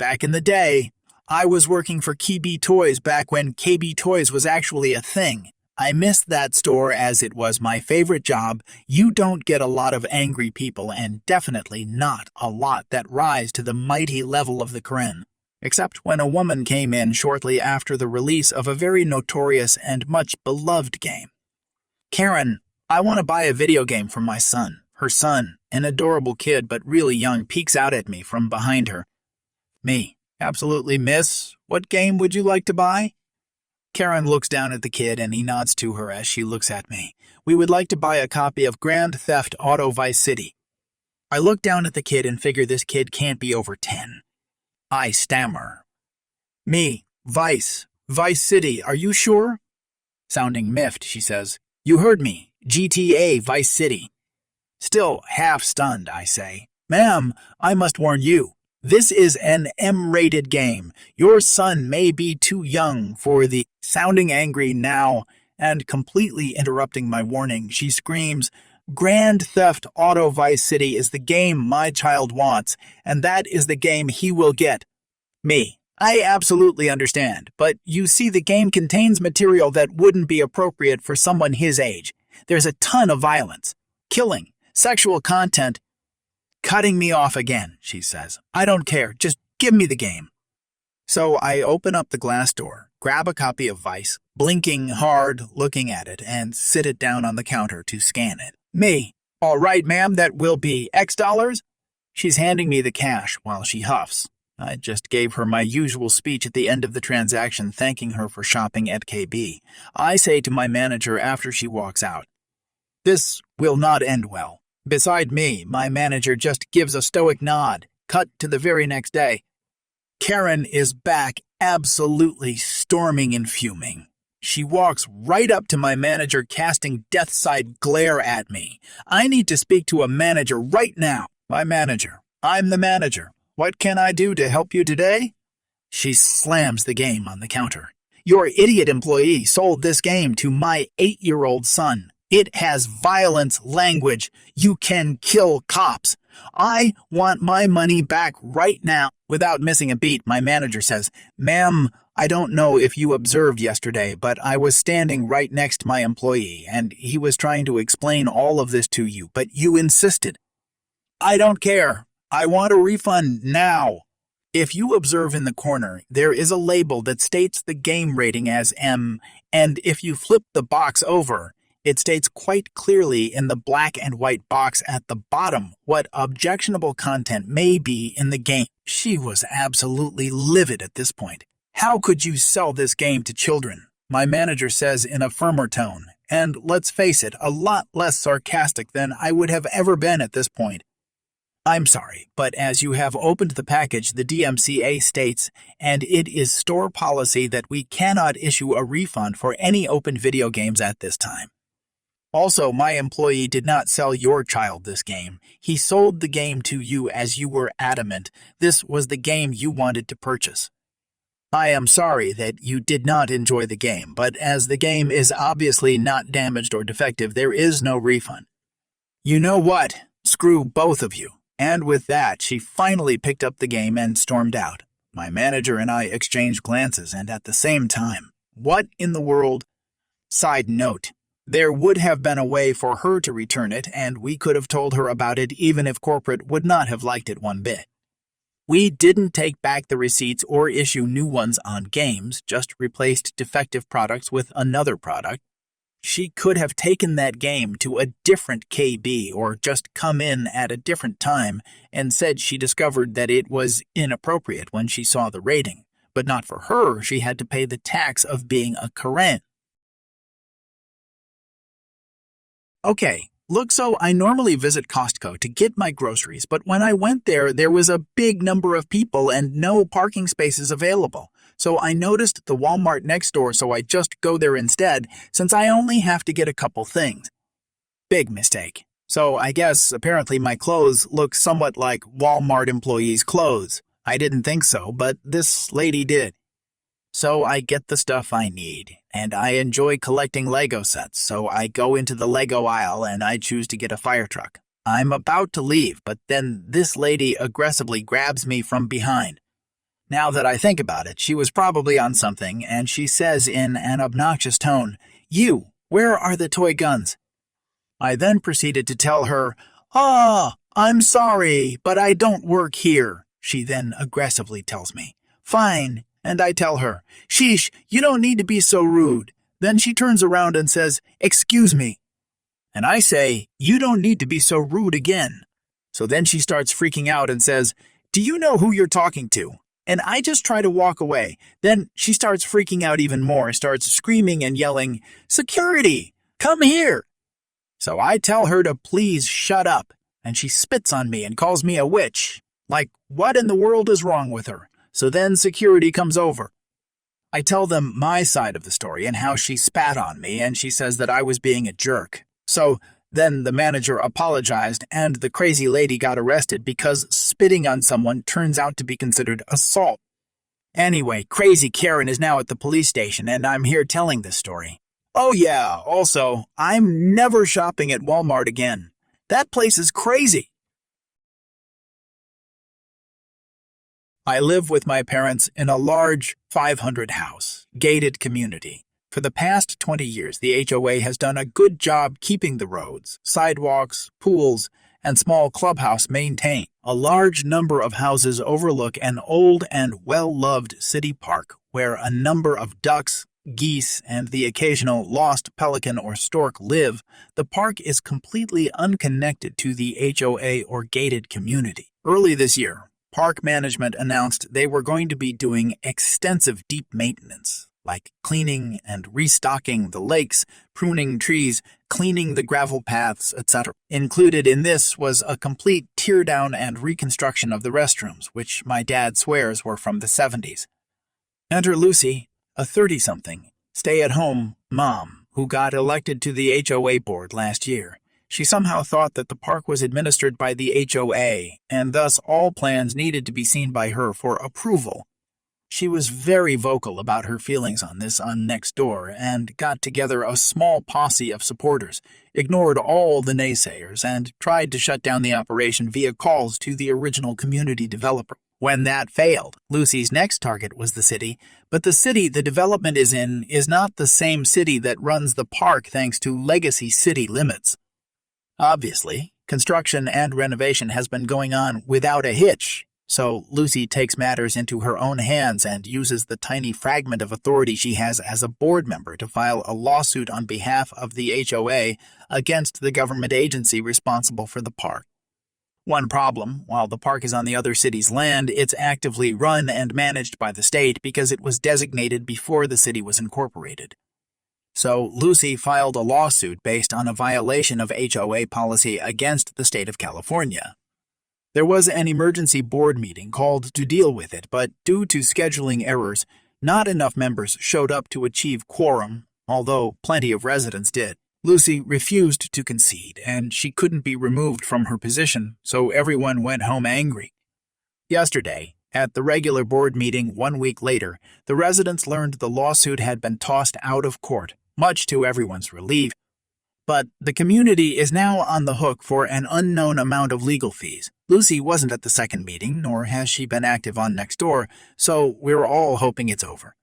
back in the day. I was working for KB Toys back when KB Toys was actually a thing. I missed that store as it was my favorite job. You don't get a lot of angry people and definitely not a lot that rise to the mighty level of the Kren. Except when a woman came in shortly after the release of a very notorious and much beloved game. Karen, I want to buy a video game for my son. Her son, an adorable kid but really young, peeks out at me from behind her. Me, absolutely, miss. What game would you like to buy? Karen looks down at the kid and he nods to her as she looks at me. We would like to buy a copy of Grand Theft Auto Vice City. I look down at the kid and figure this kid can't be over 10. I stammer. Me, Vice City, are you sure? Sounding miffed, she says, You heard me, GTA Vice City. Still half stunned, I say, Ma'am, I must warn you. This is an M-rated game. Your son may be too young for the... Sounding angry now and completely interrupting my warning, she screams, Grand Theft Auto Vice City is the game my child wants, and that is the game he will get. Me. I absolutely understand, but you see the game contains material that wouldn't be appropriate for someone his age. There's a ton of violence, killing, sexual content. Cutting me off again, she says. I don't care, just give me the game. So I open up the glass door, grab a copy of Vice, blinking hard, looking at it, and sit it down on the counter to scan it. Me. All right, ma'am, that will be X dollars? She's handing me the cash while she huffs. I just gave her my usual speech at the end of the transaction, thanking her for shopping at KB. I say to my manager after she walks out, This will not end well. Beside me, my manager just gives a stoic nod. Cut to the very next day. Karen is back, absolutely storming and fuming. She walks right up to my manager, casting death-side glare at me. I need to speak to a manager right now. My manager. I'm the manager. What can I do to help you today? She slams the game on the counter. Your idiot employee sold this game to my 8-year-old son. It has violence language. You can kill cops. I want my money back right now. Without missing a beat, my manager says, Ma'am, I don't know if you observed yesterday, but I was standing right next to my employee, and he was trying to explain all of this to you, but you insisted. I don't care. I want a refund now. If you observe in the corner, there is a label that states the game rating as M, and if you flip the box over, it states quite clearly in the black and white box at the bottom what objectionable content may be in the game. She was absolutely livid at this point. How could you sell this game to children? My manager says in a firmer tone, and let's face it, a lot less sarcastic than I would have ever been at this point. I'm sorry, but as you have opened the package, the DMCA states, and it is store policy that we cannot issue a refund for any open video games at this time. Also, my employee did not sell your child this game. He sold the game to you as you were adamant this was the game you wanted to purchase. I am sorry that you did not enjoy the game, but as the game is obviously not damaged or defective, there is no refund. You know what? Screw both of you. And with that, she finally picked up the game and stormed out. My manager and I exchanged glances, and at the same time, what in the world? Side note. There would have been a way for her to return it, and we could have told her about it even if corporate would not have liked it one bit. We didn't take back the receipts or issue new ones on games, just replaced defective products with another product. She could have taken that game to a different KB or just come in at a different time and said she discovered that it was inappropriate when she saw the rating, but not for her. She had to pay the tax of being a Karen. Okay, look, so I normally visit Costco to get my groceries, but when I went there, there was a big number of people and no parking spaces available. So I noticed the Walmart next door, so I just go there instead, since I only have to get a couple things. Big mistake. So I guess apparently my clothes look somewhat like Walmart employees' clothes. I didn't think so, but this lady did. So I get the stuff I need, and I enjoy collecting Lego sets, so I go into the Lego aisle and I choose to get a fire truck. I'm about to leave, but then this lady aggressively grabs me from behind. Now that I think about it, she was probably on something, and she says in an obnoxious tone, "You, where are the toy guns?" I then proceeded to tell her, "Ah, I'm sorry, but I don't work here." She then aggressively tells me, "Fine," and I tell her, "Sheesh, you don't need to be so rude." Then she turns around and says, "Excuse me." And I say, "You don't need to be so rude again." So then she starts freaking out and says, "Do you know who you're talking to?" And I just try to walk away. Then she starts freaking out even more, starts screaming and yelling, "Security, come here." So I tell her to please shut up, and she spits on me and calls me a witch. Like, what in the world is wrong with her? So then security comes over. I tell them my side of the story and how she spat on me, and she says that I was being a jerk. So then the manager apologized, and the crazy lady got arrested because spitting on someone turns out to be considered assault. Anyway, crazy Karen is now at the police station, and I'm here telling this story. Oh yeah, also, I'm never shopping at Walmart again. That place is crazy. I live with my parents in a large 500-house, gated community. For the past 20 years, the HOA has done a good job keeping the roads, sidewalks, pools, and small clubhouse maintained. A large number of houses overlook an old and well-loved city park where a number of ducks, geese, and the occasional lost pelican or stork live. The park is completely unconnected to the HOA or gated community. Early this year, park management announced they were going to be doing extensive deep maintenance, like cleaning and restocking the lakes, pruning trees, cleaning the gravel paths, etc. Included in this was a complete teardown and reconstruction of the restrooms, which my dad swears were from the 70s. Enter Lucy, a 30-something, stay-at-home mom who got elected to the HOA board last year. She somehow thought that the park was administered by the HOA, and thus all plans needed to be seen by her for approval. She was very vocal about her feelings on this on Nextdoor and got together a small posse of supporters, ignored all the naysayers, and tried to shut down the operation via calls to the original community developer. When that failed, Lucy's next target was the city, but the city the development is in is not the same city that runs the park thanks to legacy city limits. Obviously, construction and renovation has been going on without a hitch, so Lucy takes matters into her own hands and uses the tiny fragment of authority she has as a board member to file a lawsuit on behalf of the HOA against the government agency responsible for the park. One problem, while the park is on the other city's land, it's actively run and managed by the state because it was designated before the city was incorporated. So Lucy filed a lawsuit based on a violation of HOA policy against the state of California. There was an emergency board meeting called to deal with it, but due to scheduling errors, not enough members showed up to achieve quorum, although plenty of residents did. Lucy refused to concede, and she couldn't be removed from her position, so everyone went home angry. Yesterday, at the regular board meeting 1 week later, the residents learned the lawsuit had been tossed out of court, much to everyone's relief. But the community is now on the hook for an unknown amount of legal fees. Lucy wasn't at the second meeting, nor has she been active on Nextdoor, so we're all hoping it's over.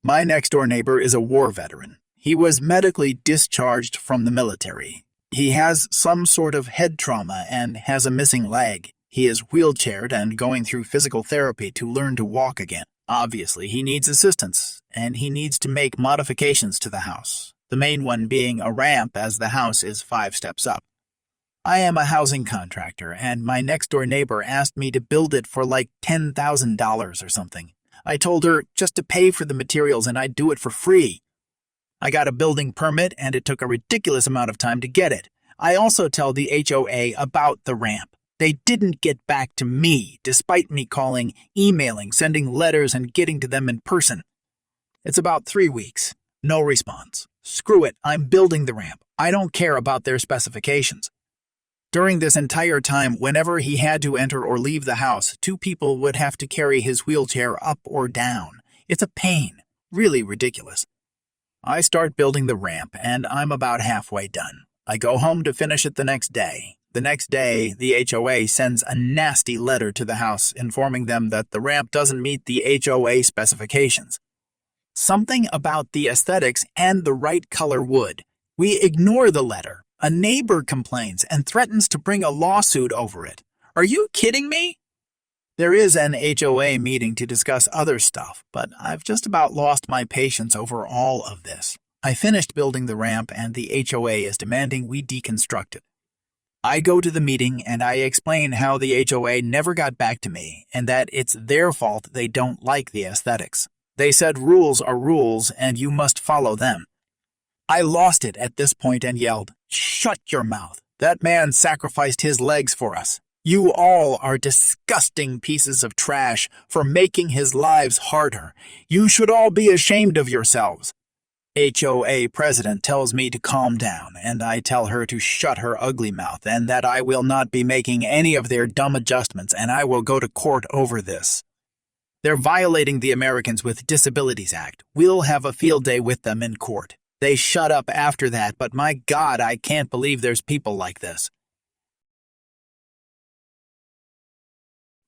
My next-door neighbor is a war veteran. He was medically discharged from the military. He has some sort of head trauma and has a missing leg. He is wheelchaired and going through physical therapy to learn to walk again. Obviously, he needs assistance, and he needs to make modifications to the house, the main one being a ramp as the house is 5 steps up. I am a housing contractor, and my next-door neighbor asked me to build it for like $10,000 or something. I told her just to pay for the materials and I'd do it for free. I got a building permit and it took a ridiculous amount of time to get it. I also tell the HOA about the ramp. They didn't get back to me, despite me calling, emailing, sending letters, and getting to them in person. It's about 3 weeks. No response. Screw it, I'm building the ramp. I don't care about their specifications. During this entire time, whenever he had to enter or leave the house, 2 people would have to carry his wheelchair up or down. It's a pain. Really ridiculous. I start building the ramp, and I'm about halfway done. I go home to finish it the next day. The next day, the HOA sends a nasty letter to the house informing them that the ramp doesn't meet the HOA specifications. Something about the aesthetics and the right color wood. We ignore the letter. A neighbor complains and threatens to bring a lawsuit over it. Are you kidding me? There is an HOA meeting to discuss other stuff, but I've just about lost my patience over all of this. I finished building the ramp and the HOA is demanding we deconstruct it. I go to the meeting and I explain how the HOA never got back to me and that it's their fault they don't like the aesthetics. They said rules are rules and you must follow them. I lost it at this point and yelled, "Shut your mouth. That man sacrificed his legs for us. You all are disgusting pieces of trash for making his lives harder. You should all be ashamed of yourselves." HOA president tells me to calm down, and I tell her to shut her ugly mouth and that I will not be making any of their dumb adjustments and I will go to court over this. They're violating the Americans with Disabilities Act. We'll have a field day with them in court. They shut up after that, but my God, I can't believe there's people like this.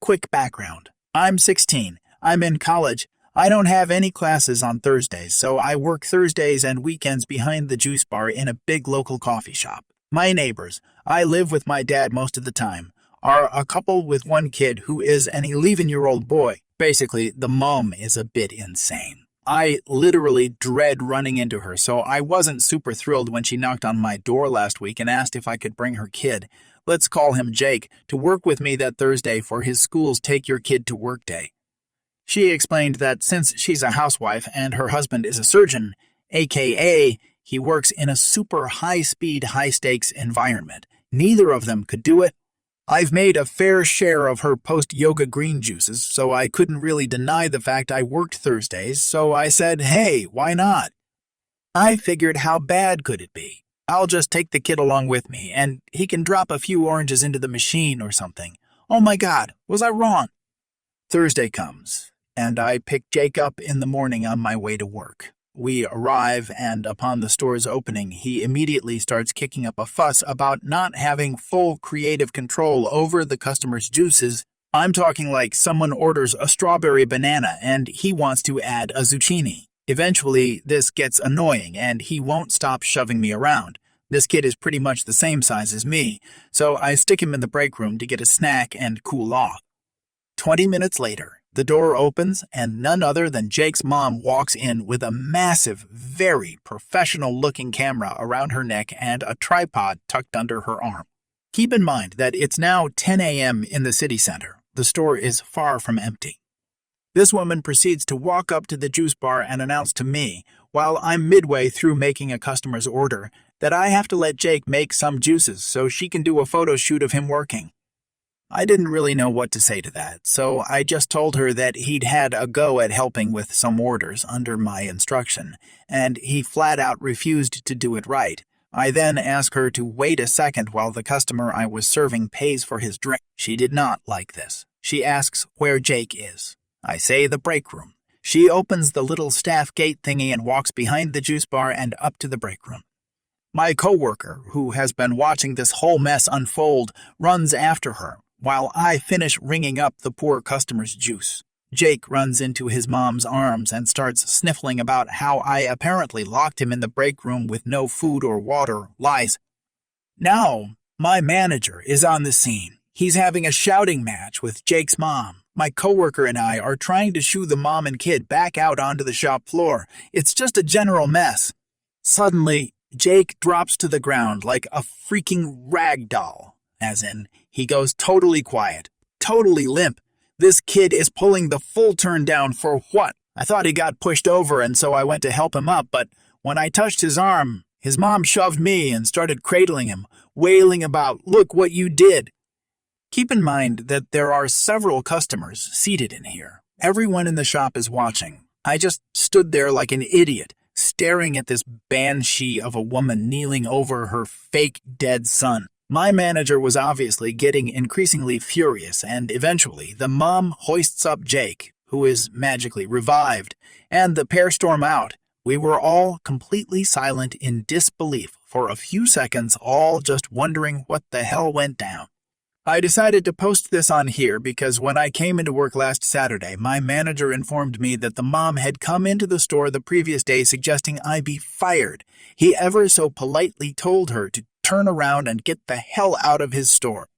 Quick background. I'm 16. I'm in college. I don't have any classes on Thursdays, so I work Thursdays and weekends behind the juice bar in a big local coffee shop. My neighbors, I live with my dad most of the time, are a couple with one kid who is an 11-year-old boy. Basically, the mom is a bit insane. I literally dread running into her, so I wasn't super thrilled when she knocked on my door last week and asked if I could bring her kid, let's call him Jake, to work with me that Thursday for his school's Take Your Kid to Work Day. She explained that since she's a housewife and her husband is a surgeon, aka he works in a super high-speed, high-stakes environment, neither of them could do it. I've made a fair share of her post-yoga green juices, so I couldn't really deny the fact I worked Thursdays, so I said, hey, why not? I figured how bad could it be? I'll just take the kid along with me, and he can drop a few oranges into the machine or something. Oh my God, was I wrong? Thursday comes, and I pick Jake up in the morning on my way to work. We arrive, and upon the store's opening, he immediately starts kicking up a fuss about not having full creative control over the customer's juices. I'm talking like someone orders a strawberry banana and he wants to add a zucchini. Eventually, this gets annoying, and he won't stop shoving me around. This kid is pretty much the same size as me, so I stick him in the break room to get a snack and cool off. 20 minutes later, the door opens, and none other than Jake's mom walks in with a massive, very professional-looking camera around her neck and a tripod tucked under her arm. Keep in mind that it's now 10 a.m. in the city center. The store is far from empty. This woman proceeds to walk up to the juice bar and announce to me, while I'm midway through making a customer's order, that I have to let Jake make some juices so she can do a photo shoot of him working. I didn't really know what to say to that, so I just told her that he'd had a go at helping with some orders under my instruction, and he flat out refused to do it right. I then asked her to wait a second while the customer I was serving pays for his drink. She did not like this. She asks where Jake is. I say the break room. She opens the little staff gate thingy and walks behind the juice bar and up to the break room. My coworker, who has been watching this whole mess unfold, runs after her, while I finish ringing up the poor customer's juice. Jake runs into his mom's arms and starts sniffling about how I apparently locked him in the break room with no food or water, lies. Now, my manager is on the scene. He's having a shouting match with Jake's mom. My coworker and I are trying to shoo the mom and kid back out onto the shop floor. It's just a general mess. Suddenly, Jake drops to the ground like a freaking rag doll, as in, he goes totally quiet, totally limp. This kid is pulling the full turn down for what? I thought he got pushed over, and so I went to help him up, but when I touched his arm, his mom shoved me and started cradling him, wailing about, "Look what you did." Keep in mind that there are several customers seated in here. Everyone in the shop is watching. I just stood there like an idiot, staring at this banshee of a woman kneeling over her fake dead son. My manager was obviously getting increasingly furious, and eventually the mom hoists up Jake, who is magically revived, and the pair storm out. We were all completely silent in disbelief for a few seconds, all just wondering what the hell went down. I decided to post this on here because when I came into work last Saturday, my manager informed me that the mom had come into the store the previous day suggesting I be fired. He ever so politely told her to turn around and get the hell out of his store.